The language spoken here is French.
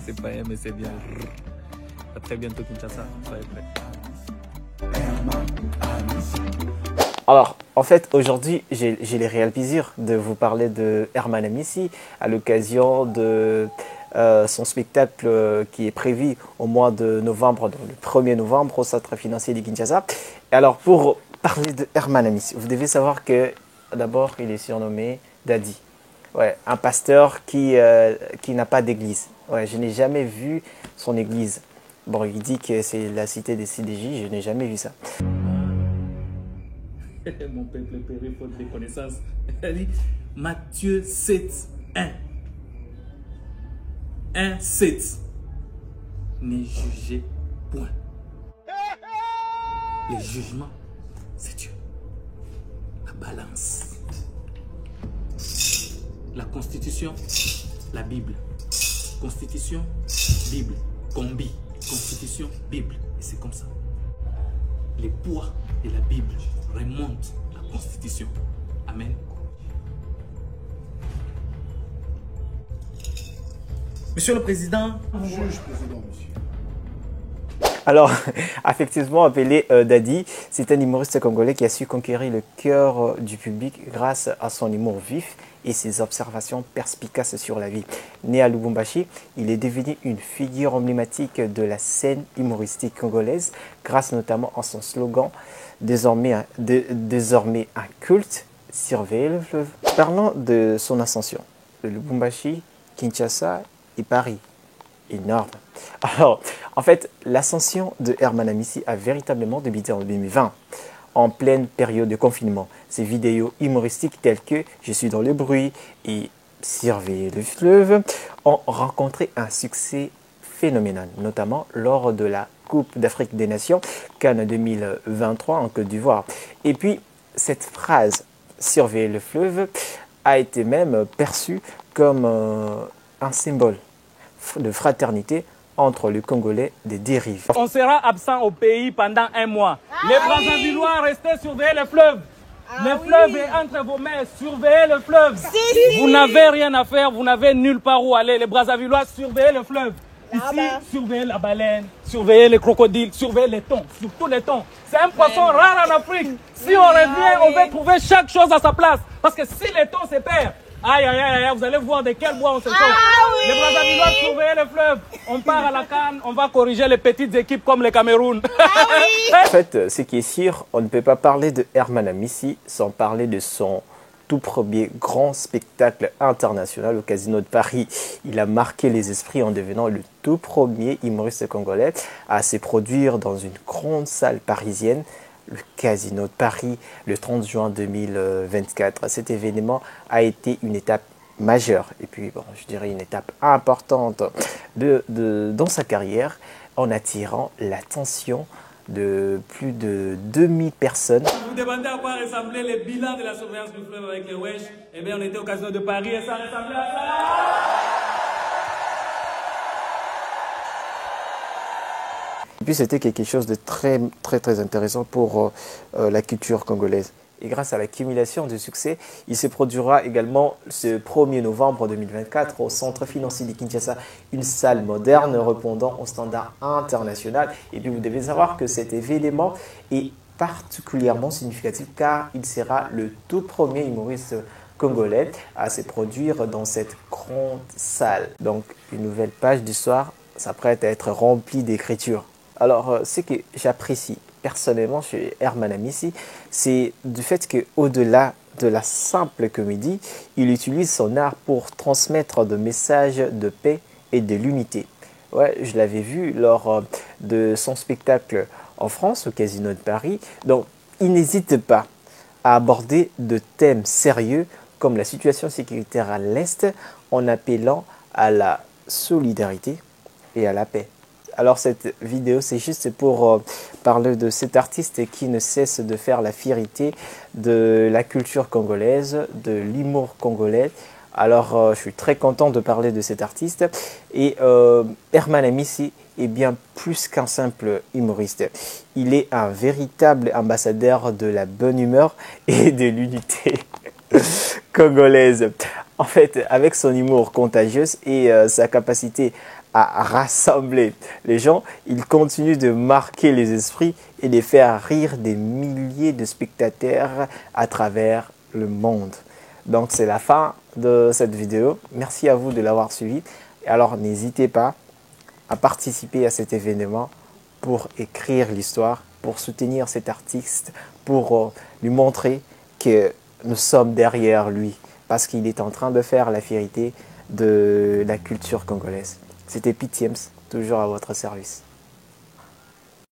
C'est pas un, mais c'est bien. À très bientôt, Kinshasa. Soyez prêts. Alors, en fait, aujourd'hui, j'ai le réel plaisir de vous parler de Herman Amissi à l'occasion de son spectacle qui est prévu au mois de novembre, donc le 1er novembre, au Centre financier de Kinshasa. Et alors, pour parler de Herman Amissi, vous devez savoir que d'abord, il est surnommé Daddy. Ouais, un pasteur qui n'a pas d'église. Ouais, je n'ai jamais vu son église. Bon, il dit que c'est la cité des CDJ, je n'ai jamais vu ça. Mon peuple périt faute de connaissances. Elle dit Matthieu 7, 1. 1, 7. Ne jugez point. Le jugement, c'est Dieu. La balance. La Constitution, la Bible. Constitution, Bible. Combi. Constitution, Bible. Et c'est comme ça. Les poids de la Bible remontent la Constitution. Amen. Monsieur le Président. Juge, Président, monsieur. Alors, affectivement appelé Daddy, c'est un humoriste congolais qui a su conquérir le cœur du public grâce à son humour vif et ses observations perspicaces sur la vie. Né à Lubumbashi, il est devenu une figure emblématique de la scène humoristique congolaise grâce notamment à son slogan désormais un culte, surveiller le fleuve. Parlons de son ascension, de Lubumbashi, Kinshasa et Paris. Énorme. Alors, en fait, l'ascension de Herman Amissi a véritablement débuté en 2020, en pleine période de confinement. Ses vidéos humoristiques telles que « Je suis dans le bruit » et « Surveiller le fleuve » ont rencontré un succès phénoménal, notamment lors de la Coupe d'Afrique des Nations, Cannes 2023 en Côte d'Ivoire. Et puis, cette phrase « Surveiller le fleuve » a été même perçue comme un symbole de fraternité entre les Congolais des dérives. On sera absent au pays pendant 1 mois. Les Brazzavillois, restez surveiller le fleuve. Le fleuve est entre vos mains, surveillez le fleuve. Vous n'avez rien à faire, vous n'avez nulle part où aller. Les Brazzavillois, surveillez le fleuve. Ici, surveillez la baleine, surveillez les crocodiles, surveillez les thons, surtout les thons. C'est un poisson rare en Afrique. Si on revient, on va trouver chaque chose à sa place. Parce que si les thons se perdent, aïe, aïe, aïe, vous allez voir de quel bois on se chauffe. Les Brazzavillois, surveillez le fleuve. On part à la canne, on va corriger les petites équipes comme le Cameroun. En fait, ce qui est sûr, on ne peut pas parler de Herman Amissi sans parler de son tout premier grand spectacle international au Casino de Paris. Il a marqué les esprits en devenant le tout premier humoriste congolais à se produire dans une grande salle parisienne, le Casino de Paris, le 30 juin 2024. Cet événement a été une étape majeure et puis, bon, je dirais une étape importante dans sa carrière en attirant l'attention de plus de 2000 personnes. Vous vous demandez à quoi ressemblait le bilan de la surveillance du fleuve avec les Wesh. Eh bien, on était au Casino de Paris et ça ressemblait à ça. Et puis c'était quelque chose de très intéressant pour la culture congolaise. Et grâce à l'accumulation de succès, il se produira également ce 1er novembre 2024 au Centre financier de Kinshasa, une salle moderne répondant aux standards internationaux. Et puis vous devez savoir que cet événement est particulièrement significatif car il sera le tout premier humoriste congolais à se produire dans cette grande salle. Donc une nouvelle page d'histoire s'apprête à être remplie d'écriture. Alors, ce que j'apprécie personnellement chez Herman Amissi, c'est du fait qu'au-delà de la simple comédie, il utilise son art pour transmettre des messages de paix et de l'unité. Ouais, je l'avais vu lors de son spectacle en France, au Casino de Paris. Donc, il n'hésite pas à aborder de thèmes sérieux comme la situation sécuritaire à l'Est en appelant à la solidarité et à la paix. Alors cette vidéo, c'est juste pour parler de cet artiste qui ne cesse de faire la fierté de la culture congolaise, de l'humour congolais. Alors je suis très content de parler de cet artiste. Et Herman Amissi est bien plus qu'un simple humoriste. Il est un véritable ambassadeur de la bonne humeur et de l'unité congolaise. En fait, avec son humour contagieux et sa capacité à rassembler les gens. Il continue de marquer les esprits et de faire rire des milliers de spectateurs à travers le monde. Donc c'est la fin de cette vidéo. Merci à vous de l'avoir suivi. Alors n'hésitez pas à participer à cet événement pour écrire l'histoire, pour soutenir cet artiste, pour lui montrer que nous sommes derrière lui parce qu'il est en train de faire la fierté de la culture congolaise. C'était Pitiems, toujours à votre service.